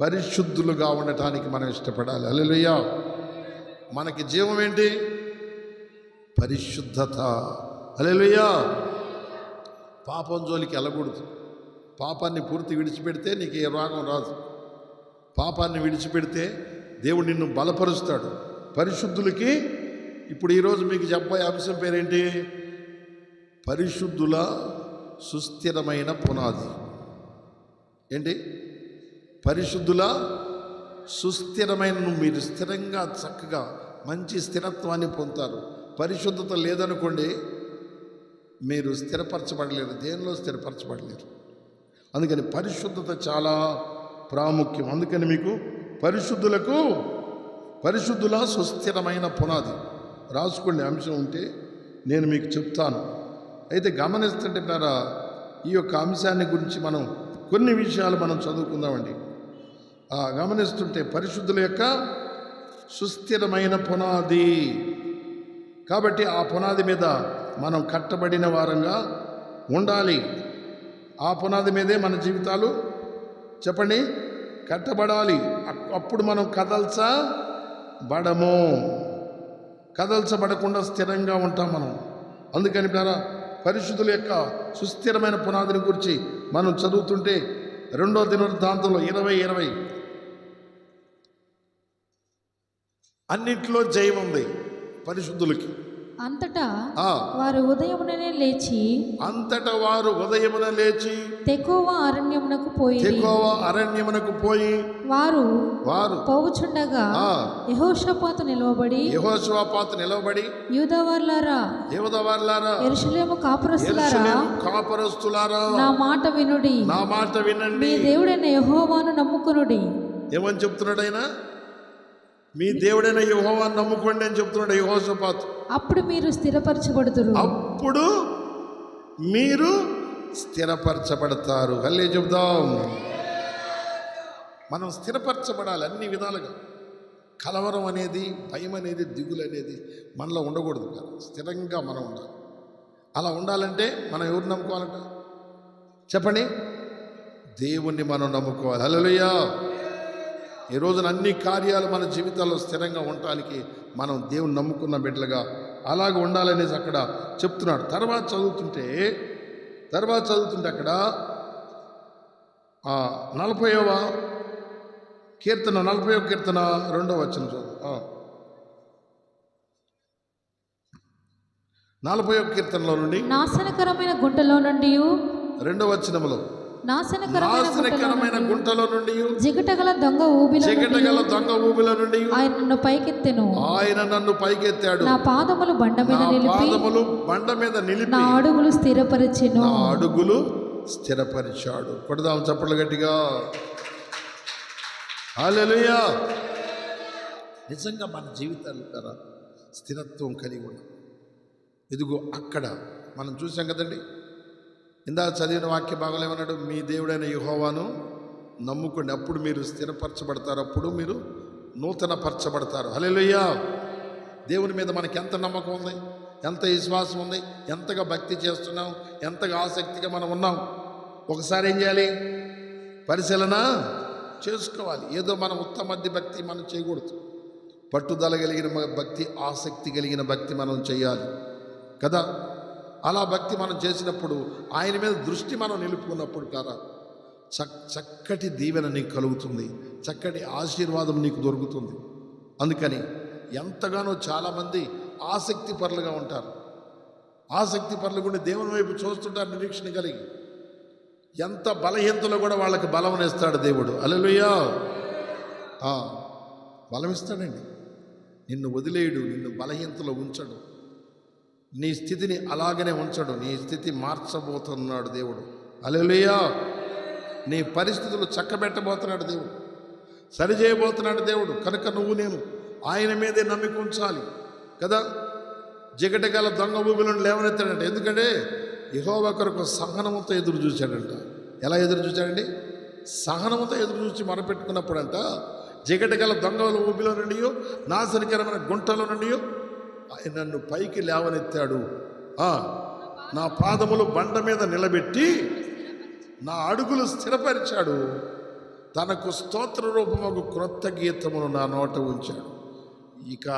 పరిశుద్ధులుగా ఉండటానికి మనం ఇష్టపడాలి. హల్లెలూయా. మనకి జీవం ఏంటి? పరిశుద్ధత. హల్లెలూయా. పాపం జోలికి వెళ్ళకూడదు. పాపాన్ని పూర్తి విడిచిపెడితే నీకు ఏ రోగం రాదు. పాపాన్ని విడిచిపెడితే దేవుడు నిన్ను బలపరుస్తాడు. పరిశుద్ధులకి ఇప్పుడు ఈరోజు మీకు చెప్పబోయే అంశం పేరేంటి? పరిశుద్ధుల సుస్థిరమైన పునాది. ఏంటి? పరిశుద్ధుల సుస్థిరమైన. మీరు స్థిరంగా చక్కగా మంచి స్థిరత్వాన్ని పొందుతారు. పరిశుద్ధత లేదనుకోండి, మీరు స్థిరపరచబడలేరు, దేనిలో స్థిరపరచబడలేరు. అందుకని పరిశుద్ధత చాలా ప్రాముఖ్యం. అందుకని మీకు పరిశుద్ధుల సుస్థిరమైన పునాది రాసుకోండి. అంశం ఉంటే నేను మీకు చెప్తాను. అయితే గమనిస్తుంటారా, ఈ యొక్క అంశాన్ని గురించి మనం కొన్ని విషయాలు మనం చదువుకుందామండి. గమనిస్తుంటే పరిశుద్ధుల యొక్క సుస్థిరమైన పునాది. కాబట్టి ఆ పునాది మీద మనం కట్టబడిన వారంగా ఉండాలి. ఆ పునాది మీదే మన జీవితాలు చెప్పండి కట్టబడాలి. అప్పుడు మనం కదల్చబడకుండా స్థిరంగా ఉంటాం మనం. అందుకని పరిశుద్ధుల యొక్క సుస్థిరమైన పునాదిని గురించి మనం చదువుతుంటే 2వ దినవృత్తాంతంలో 20:20 అన్నిట్లో జయం ఉంది పరిశుద్ధులకి. అంతటా వారు ఉదయముననే లేచి తెకోవ అరణ్యమునకు పోయి వారు పోవుచుండగా యెహోషాపాతు నిలవబడి యూదావారులారా యెరూషలేము కాపురస్తులారా నా మాట వినండి. మీ దేవుడైన యెహోవాను నమ్ముకొనుడి. ఏమని చెప్తున్నాడు ఆయన? మీ దేవుడైన యెహోవాను నమ్ముకోండి అని చెప్తున్నాడు యెహోషాపాతు. అప్పుడు మీరు స్థిరపరచబడతారు. హల్లే చెప్దాం. మనం స్థిరపరచబడాలి అన్ని విధాలుగా. కలవరం అనేది, భయం అనేది, దిగులు అనేది మనలో ఉండకూడదు. స్థిరంగా మనం ఉండాలి. అలా ఉండాలంటే మనం ఎవరు నమ్ముకోవాలంట చెప్పండి? దేవుణ్ణి మనం నమ్ముకోవాలి. హల్లెలూయా. ఈ రోజున అన్ని కార్యాలు మన జీవితాల్లో స్థిరంగా ఉండటానికి మనం దేవుని నమ్ముకున్న బిడ్డలుగా అలాగ ఉండాలనేసి అక్కడ చెప్తున్నాడు. తర్వాత చదువుతుంటే అక్కడ 40వ కీర్తన 2వ వచనం చదువు. 40వ కీర్తనలో నుండి నాశనకరమైన గుంటలో నుండి 2వ వచనములో నాశనకరమైన గుంటలో నుండి జిగటగల దొంగ ఊబిలో నుండి ఆయన నన్ను పైకెత్తాడు. నా పాదములు బండ మీద నిలిపి నా అడుగులు స్థిరపరిచాడు. కొడదాం చప్పట్లు గట్టిగా. హల్లెలూయా. నిజంగా మన జీవితాలు కదా స్థిరత్వం కలిగి ఉన్నాం. ఇదిగో అక్కడ మనం చూసాం కదండి, ఇందాక చదివిన వాక్య భాగంలో ఏమన్నాడు? మీ దేవుడైన యెహోవాను నమ్ముకోండి, అప్పుడు మీరు స్థిరపరచబడతారు, అప్పుడు మీరు నూతనపరచబడతారు. హల్లెలూయా. దేవుని మీద మనకి ఎంత నమ్మకం ఉంది, ఎంత విశ్వాసం ఉంది, ఎంతగా భక్తి చేస్తున్నాం, ఎంతగా ఆసక్తిగా మనం ఉన్నాం. ఒకసారి ఏం చేయాలి? పరిశీలన చేసుకోవాలి. ఏదో మనం ఉత్తమధ్య భక్తి మనం చేయకూడదు. పట్టుదల కలిగిన భక్తి, ఆసక్తి కలిగిన భక్తి మనం చేయాలి కదా. అలా భక్తి మనం చేసినప్పుడు, ఆయన మీద దృష్టి మనం నిలుపుకున్నప్పుడు కదా చక్కటి దీవెన నీకు కలుగుతుంది, చక్కటి ఆశీర్వాదం నీకు దొరుకుతుంది. అందుకని ఎంతగానో చాలామంది ఆసక్తి పరులుగా ఉంటారు. ఆసక్తి పరులు కూడా దేవుని వైపు చూస్తుంటారు నిరీక్షణ కలిగి. ఎంత బలహీనతలో కూడా వాళ్ళకి బలమనిస్తాడు దేవుడు. హల్లెలూయా. బలం ఇస్తాడండి. నిన్ను వదిలేయడు, నిన్ను బలహీనతలో ఉంచడు, నీ స్థితిని అలాగనే ఉంచడు. నీ స్థితి మార్చబోతున్నాడు దేవుడు. హల్లెలూయా. నీ పరిస్థితులు చక్కబెట్టబోతున్నాడు దేవుడు, సరిచేయబోతున్నాడు దేవుడు. కనుక నేను ఆయన మీదే నమ్మిక ఉంచాలి కదా. జిగటగల దొంగ ఊబిలను లేవనెత్తాడంట. ఎందుకంటే యెహోవా కొరకు సహనముతో ఎదురు చూశాడంట. ఎలా ఎదురు చూశాడండి? సహనముతో ఎదురు చూసి మొరపెట్టుకున్నప్పుడంట జిగటగల దొంగల ఊబిలో నుండి, నాశనకరమైన గుంటలో నుండి ఆయన నన్ను పైకి లేవనెత్తాడు. నా పాదములు బండ మీద నిలబెట్టి నా అడుగులు స్థిరపరిచాడు. తనకు స్తోత్ర రూపము క్రొత్త గీతమును నా నోట ఉంచాడు. ఇక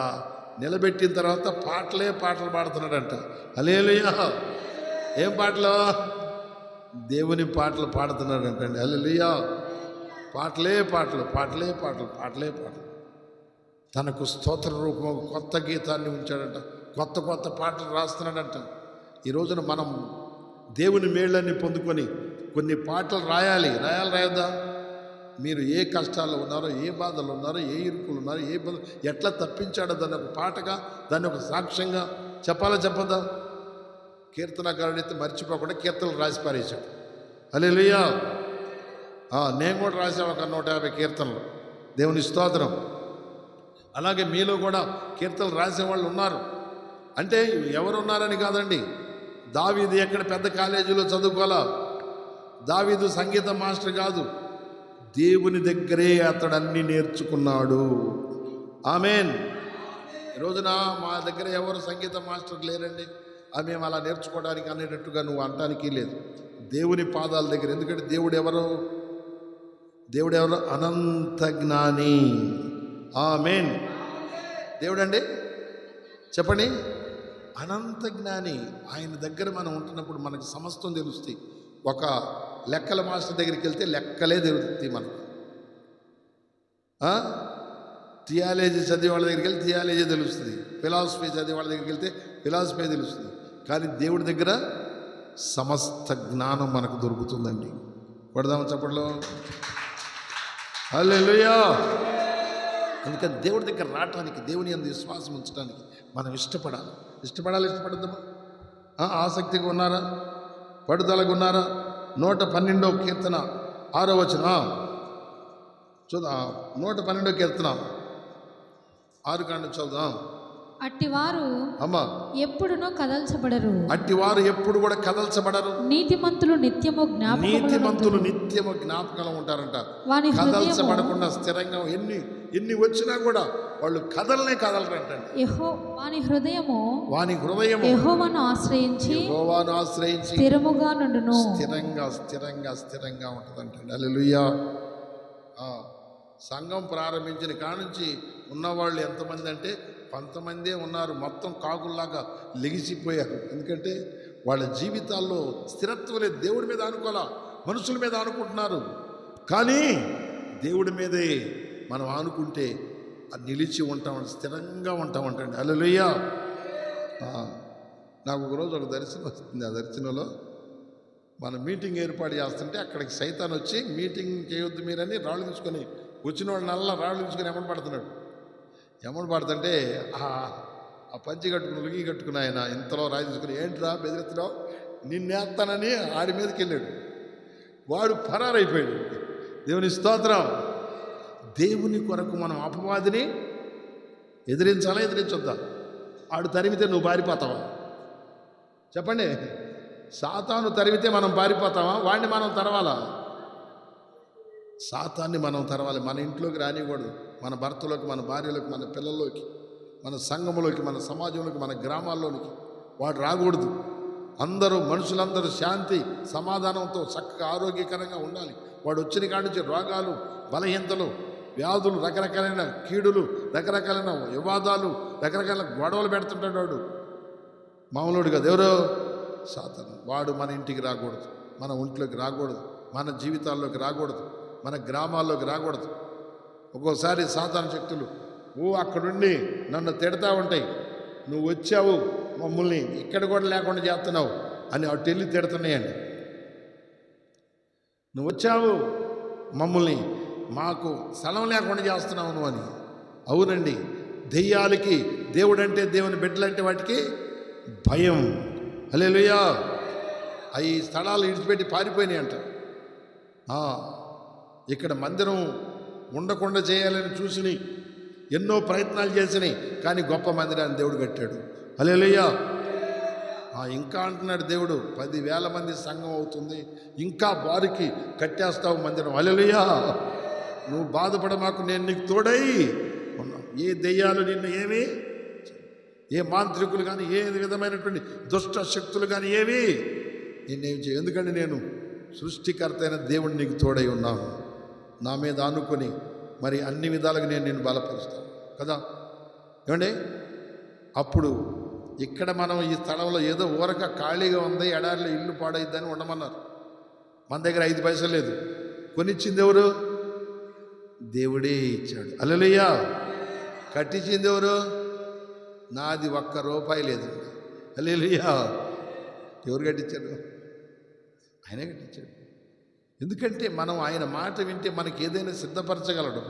నిలబెట్టిన తర్వాత పాటలు పాడుతున్నాడంట. హల్లెలూయా. ఏం పాటలు? దేవుని పాటలు పాడుతున్నాడంటండి. హల్లెలూయా. పాటలే పాటలు. తనకు స్తోత్ర రూపము కొత్త గీతాన్ని ఉంచాడంట. కొత్త పాటలు రాస్తున్నాడంట. ఈ రోజున మనం దేవుని మేళ్ళని పొందుకొని కొన్ని పాటలు రాయొద్దా? మీరు ఏ కష్టాల్లో ఉన్నారో, ఏ బాధలు ఉన్నారో, ఏ ఇరుకులు ఉన్నారో, ఎట్లా తప్పించాడో దాన్ని ఒక పాటగా, దాన్ని ఒక సాక్ష్యంగా చెప్పదా? కీర్తనకారుడైతే మర్చిపోకుండా కీర్తనలు రాసి పారేశాడు. హల్లెలూయా. నేను కూడా రాసా ఒక 150 కీర్తనలు. దేవుని స్తోత్రం. అలాగే మీలో కూడా కీర్తనలు రాసేవాళ్ళు ఉన్నారు. అంటే ఎవరు ఉన్నారని కాదండి. దావీదు ఎక్కడ పెద్ద కాలేజీలో చదువుకోవాలా, దావీదు సంగీత మాస్టర్ కాదు, దేవుని దగ్గరే అతడు అన్ని నేర్చుకున్నాడు. ఆమేన్. ఈ రోజున మా దగ్గర ఎవరు సంగీత మాస్టర్ లేరండి, మేము అలా నేర్చుకోవడానికి అనేటట్టుగా నువ్వు అంటానికి లేదు. దేవుని పాదాల దగ్గర. ఎందుకంటే దేవుడు ఎవరు? అనంత జ్ఞాని. ఆమేన్. దేవుడండి చెప్పండి, అనంత జ్ఞాని. ఆయన దగ్గర మనం ఉంటున్నప్పుడు మనకు సమస్తం తెలుస్తాయి. ఒక లెక్కల మాస్టర్ దగ్గరికి వెళ్తే లెక్కలే తెలుస్తాయి మనకు. థియాలజీ చదివే వాళ్ళ దగ్గరికి వెళ్తే థియాలజీ తెలుస్తుంది, ఫిలాసఫీ చదివే వాళ్ళ దగ్గరికి వెళ్తే ఫిలాసఫీ తెలుస్తుంది. కానీ దేవుడి దగ్గర సమస్త జ్ఞానం మనకు దొరుకుతుందండి. పడదాము చప్పట్లో. హల్లెలూయా. అందుకని దేవుడి దగ్గర రావటానికి, దేవుని యందు విశ్వాసం ఉంచడానికి మనం ఇష్టపడద్దామా? ఆసక్తిగా ఉన్నారా? పడుదలకు ఉన్నారా? 112వ కీర్తన 6వ వచనం చూద్దాం. 112వ కీర్తన 6 కాండ చూద్దాం. అట్టివారు ఎప్పుడునూ కదల్చబడరు. అట్టివారు ఎప్పుడు కూడా కదల్చబడరు. నీతిమంతులు నిత్యము జ్ఞాపకంలో ఉంటారంట. కదల్చబడకుండా స్థిరంగా ఎన్ని వచ్చినా కూడా వాళ్ళు కదలరంటండి. వాని హృదయము యెహోవాను ఆశ్రయించి స్థిరముగా నుండును. స్థిరంగా ఉంటుందంటండి. హల్లెలూయా. సంఘం ప్రారంభించిన కానుంచి ఉన్నవాళ్ళు ఎంతమంది అంటే కొంతమందే ఉన్నారు. మొత్తం కాకుల్లాగా లెగిసిపోయారు. ఎందుకంటే వాళ్ళ జీవితాల్లో స్థిరత్వం లేదు. దేవుడి మీద అనుకోవాలా, మనుషుల మీద అనుకుంటున్నారు. కానీ దేవుడి మీదే మనం ఆనుకుంటే అది నిలిచి ఉంటామంటే, స్థిరంగా ఉంటామంటండి. హల్లెలూయా. నాకు ఒకరోజు ఒక దర్శనం వస్తుంది. ఆ దర్శనంలో మన మీటింగ్ ఏర్పాటు చేస్తుంటే అక్కడికి సైతాన్ వచ్చి మీటింగ్ చేయొద్దు మీరని రాళ్ళు తీసుకొని వచ్చిన వాళ్ళు నల్ల రాళ్ళు తీసుకొని ఎమన్ పడుతుంటే ఆ పంచి కట్టుకుని లుంగి కట్టుకుని ఆయన ఇంతలో రాయి తీసుకుని, ఏంట్రా బెదిరిస్తున్నావు, నిన్నేస్తానని ఆడి మీదకి వెళ్ళాడు. వాడు పరారైపోయాడు. దేవుని స్తోత్రం. దేవుని కొరకు మనం అపవాదిని ఎదిరించొద్దా? ఆడు తరిమితే నువ్వు పారిపోతావా? చెప్పండి. సాతాను తరిమితే మనం పారిపోతామా? వాడిని మనం తరవాలా? సాతాన్ని మనం తరవాలి. మన ఇంట్లోకి రానివ్వకూడదు. మన భర్తలోకి, మన భార్యలోకి, మన పిల్లల్లోకి, మన సంఘంలోకి, మన సమాజంలోకి, మన గ్రామాల్లోనికి వాడు రాకూడదు. మనుషులందరూ శాంతి సమాధానంతో చక్కగా ఆరోగ్యకరంగా ఉండాలి. వాడు వచ్చిన కాడి నుంచి రోగాలు, బలహీనతలు, వ్యాధులు, రకరకాలైన కీడులు, రకరకాలైన వివాదాలు, రకరకాల గొడవలు పెడుతుంటాడు వాడు. మామూలుడు కదా. ఎవరో సాతాను. వాడు మన ఇంటికి రాకూడదు, మన ఒంట్లోకి రాకూడదు, మన జీవితాల్లోకి రాకూడదు, మన గ్రామాల్లోకి రాకూడదు. ఒక్కోసారి సాతాను శక్తులు అక్కడుండి నన్ను తిడతా ఉంటాయి. నువ్వు వచ్చావు మమ్మల్ని ఇక్కడ కూడా లేకుండా చేస్తున్నావు అని అటు వెళ్ళి తిడుతున్నాయండి. నువ్వు వచ్చావు మమ్మల్ని మాకు స్థలం లేకుండా చేస్తున్నావు నువ్వు అని. అవునండి. దెయ్యాలకి దేవుడంటే, దేవుని బిడ్డలంటే వాటికి భయం. హల్లెలూయా. ఈ స్థలాలు ఇడిచిపెట్టి పారిపోయినాయి అంట. ఇక్కడ మందిరం ఉండకుండా చేయాలని చూసినాయి, ఎన్నో ప్రయత్నాలు చేసినాయి. కానీ గొప్ప మందిరాన్ని దేవుడు కట్టాడు. హల్లెలూయా. ఇంకా అంటున్నాడు దేవుడు, 10,000 మంది సంఘం అవుతుంది, ఇంకా వారికి కట్టేస్తావు మందిరం. హల్లెలూయా. నువ్వు బాధపడమాకు, నేను నీకు తోడై ఉన్నాను. ఏ దెయ్యాలు నిన్ను ఏమి, ఏ మాంత్రికులు కానీ, ఏ విధమైనటువంటి దుష్ట శక్తులు కానీ ఏవి నిన్నేం చేయ. ఎందుకంటే నేను సృష్టికర్త అయిన దేవుడు నీకు తోడై ఉన్నాను. నా మీద ఆనుకొని మరి అన్ని విధాలుగా నేను నిన్ను బలపరుస్తాను కదా. ఏమండి, అప్పుడు ఇక్కడ మనం ఈ స్థలంలో ఏదో ఊరక ఖాళీగా ఉంది, ఎడారిలో ఇల్లు పాడైద్దని ఉండమన్నారు. మన దగ్గర 5 పైసలు లేదు. కొనిచ్చింది ఎవరు? దేవుడే ఇచ్చాడు. హల్లెలూయా. కట్టించింది ఎవరు? నాది ₹1 లేదు. హల్లెలూయా. ఎవరు కట్టించారు? ఆయనే కట్టించాడు. ఎందుకంటే మనం ఆయన మాట వింటే మనకి ఏదైనా సిద్ధపరచగలడు.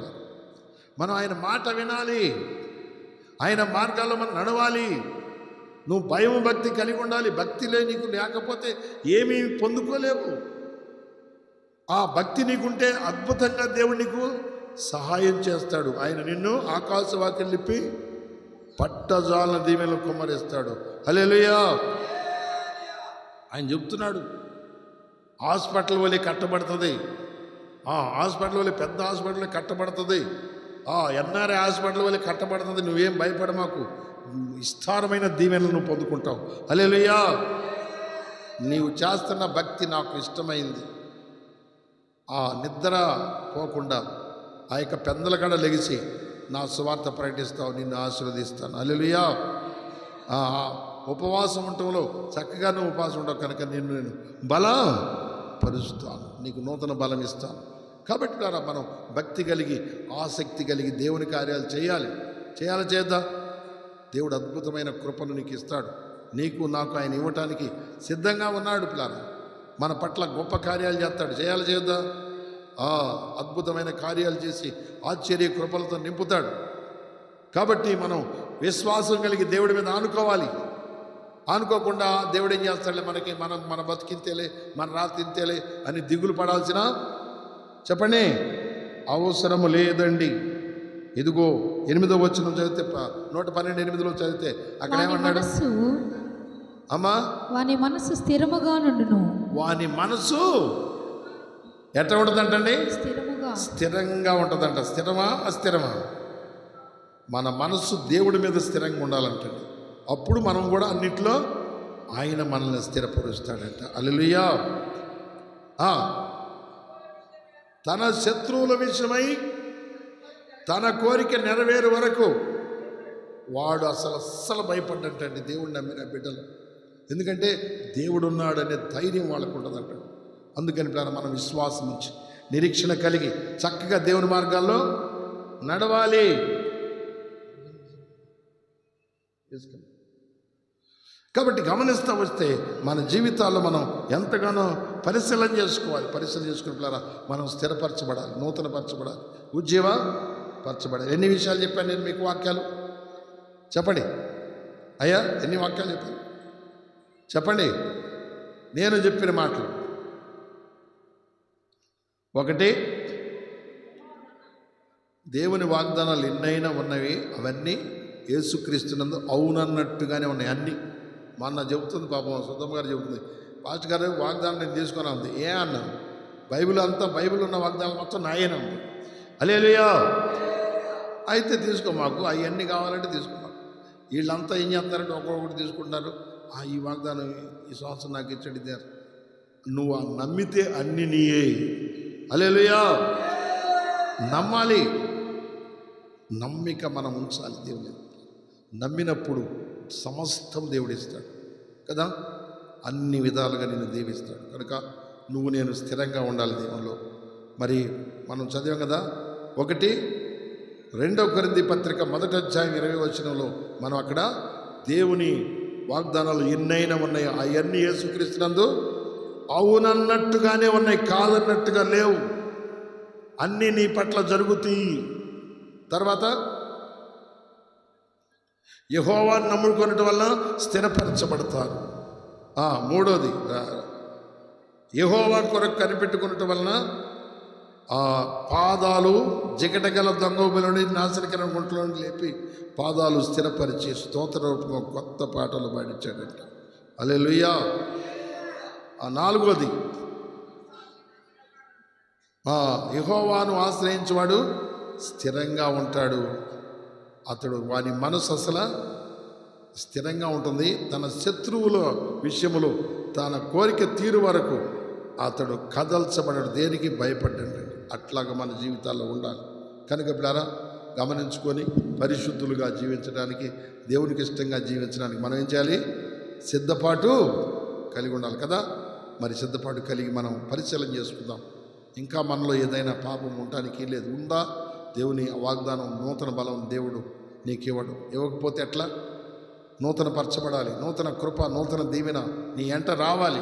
మనం ఆయన మాట వినాలి, ఆయన మార్గాల్లో మనం నడవాలి. నువ్వు భయం భక్తి కలిగి ఉండాలి. భక్తిలో నీకు లేకపోతే ఏమీ పొందుకోలేవు. ఆ భక్తి నీకుంటే అద్భుతంగా దేవుడు నీకు సహాయం చేస్తాడు. ఆయన నిన్ను ఆకాశవాకిలిప్పి పట్టజాలన దీవెనలు కుమ్మరిస్తాడు. హల్లెలూయా. ఆయన చెప్తున్నాడు, హాస్పిటల్ వలె కట్టబడుతుంది. హాస్పిటల్ వలె, పెద్ద హాస్పిటల్ కట్టబడుతుంది. ఎన్ఆర్ఐ హాస్పిటల్ వలె కట్టబడుతుంది. నువ్వేం భయపడ మాకు, విస్తారమైన దీవెనలు నువ్వు పొందుకుంటావు. హల్లెలూయా. నీవు చేస్తున్న భక్తి నాకు ఇష్టమైంది. నిద్ర పోకుండా ఆ యొక్క పెందల గడ లెగిసి నా సువార్త ప్రకటిస్తావు, నిన్ను ఆశీర్వదిస్తాను. హల్లెలూయా. ఉపవాసం ఉండటంలో చక్కగా నువ్వు ఉపవాసం ఉండవు కనుక నిన్ను నేను బలపరుస్తాను, నీకు నూతన బలం ఇస్తాను. కాబట్టి మనం భక్తి కలిగి ఆసక్తి కలిగి దేవుని కార్యాలు చేయాలి. చేద్దాం. దేవుడు అద్భుతమైన కృపను నీకు ఇస్తాడు. నీకు నాకు ఆయన ఇవ్వటానికి సిద్ధంగా ఉన్నాడు. మన పట్ల గొప్ప కార్యాలు చేస్తాడు. చేద్దాం. అద్భుతమైన కార్యాలు చేసి ఆశ్చర్య కృపలతో నింపుతాడు. కాబట్టి మనం విశ్వాసం కలిగి దేవుడి మీద ఆనుకోవాలి. ఆనుకోకుండా దేవుడు ఏం చేస్తాడులే మనకి, మన బతికింతేలే, మన రాతింతేలే అని దిగులు పడాల్సిన చెప్పండి అవసరము లేదండి. ఇదిగో 8వ వచనం చదివితే 112:8 చదివితే అక్కడ ఏమన్నాడు? అమ్మా, వాని మనసు స్థిరముగా నుండును. వాని మనసు ఎట్లా ఉంటుందంటండి? స్థిరంగా ఉంటుందంట. స్థిరమా అస్థిరమా? మన మనసు దేవుడి మీద స్థిరంగా ఉండాలంటండి. అప్పుడు మనం కూడా అన్నిట్లో ఆయన మనల్ని స్థిరపరుస్తాడంట. హల్లెలూయా. తన శత్రువుల విషయమై తన కోరిక నెరవేరు వరకు వాడు అస్సలు భయపడ్డంటండి దేవుడు నమ్మిన బిడ్డలు. ఎందుకంటే దేవుడు ఉన్నాడనే ధైర్యం వాళ్ళకు ఉంటుందంట. అందుకని మనం విశ్వాసం నుంచి నిరీక్షణ కలిగి చక్కగా దేవుని మార్గాల్లో నడవాలి. కాబట్టి గమనిస్తూ వస్తే మన జీవితాల్లో మనం ఎంతగానో పరిశీలన చేసుకోవాలి. పరిశీలన చేసుకున్న మనం స్థిరపరచబడాలి, నూతనపరచబడాలి, ఉజ్జీవపరచబడాలి. ఎన్ని విషయాలు చెప్పాను నేను మీకు? వాక్యాలు చెప్పండి అయ్యా, ఎన్ని వాక్యాలు చెప్పాను చెప్పండి. నేను చెప్పిన మాటలు 1, దేవుని వాగ్దానాలు ఎన్నైనా ఉన్నవి, అవన్నీ యేసుక్రీస్తునందు అవునన్నట్టుగానే ఉన్నాయి అన్నీ. మొన్న చెబుతుంది పాపం సుద్దమ్మ గారు చెబుతుంది, పాస్టర్ గారు వాగ్దానం నేను తీసుకున్నా ఉంది. అన్నాను, బైబిల్ ఉన్న వాగ్దానాలు మొత్తం నాయనే ఉంది. హల్లెలూయా. అయితే తీసుకో, మాకు అవన్నీ కావాలంటే తీసుకో. వీళ్ళంతా ఏం చేస్తారంటే ఒక్కొక్కటి తీసుకుంటున్నారు. ఈ వాగ్దానం ఈ సంవత్సరం నాకు ఇచ్చడితే నువ్వు నమ్మితే అన్ని నీయే. హల్లెలూయా. నమ్మాలి, నమ్మిక మనం ఉంచాలి. దేవుని నమ్మినప్పుడు సమస్తం దేవుడు ఇస్తాడు కదా, అన్ని విధాలుగా నేను దీవిస్తాడు. కనుక నువ్వు నేను స్థిరంగా ఉండాలి దేవునిలో. మరి మనం చదివాం కదా, 1 కొరింథీ పత్రిక 1వ అధ్యాయం 20వ వచనంలో మనం అక్కడ దేవుని వాగ్దానాలు ఎన్నైనా ఉన్నాయి, అవన్నీ యేసుక్రీస్తునందు అవునన్నట్టుగానే ఉన్నాయి, కాదన్నట్టుగా లేవు. అన్నీ నీ పట్ల జరుగుతాయి. తర్వాత యెహోవాను నమ్ముకొనటం వల్ల స్థిరపరచబడతారు. 3వది యెహోవా కొరకు కనిపెట్టుకునటం వలన పాదాలు జిగటగల దొంగబులని నాశనకర గుంటలను లేపి పాదాలు స్థిరపరిచి స్తోత్ర రూపంలో కొత్త పాటలు పాడించాడంట. హల్లెలూయా. 4వది యెహోవాను ఆశ్రయించేవాడు స్థిరంగా ఉంటాడు. అతడు వాని మనసు అసలు స్థిరంగా ఉంటుంది. తన శత్రువుల విషయములో తన కోరిక తీరు వరకు అతడు కదల్చబడడు, దేనికి భయపడ్డాడు. అట్లాగా మన జీవితాల్లో ఉండాలి. కనుక బిడ్డారా, గమనించుకొని పరిశుద్ధులుగా జీవించడానికి, దేవునికి ఇష్టంగా జీవించడానికి మనం ఏం చేయాలి? సిద్ధపాటు కలిగి ఉండాలి కదా. మరి సిద్ధపాటు కలిగి మనం పరిశీలన చేసుకుందాం. ఇంకా మనలో ఏదైనా పాపం ఉండటానికి లేదు. ఉందా? దేవుని వాగ్దానం, నూతన బలం దేవుడు నీకు ఇవ్వకపోతే ఎట్లా? నూతన పరచబడాలి. నూతన కృప, నూతన దీవెన నీ ఎంట రావాలి.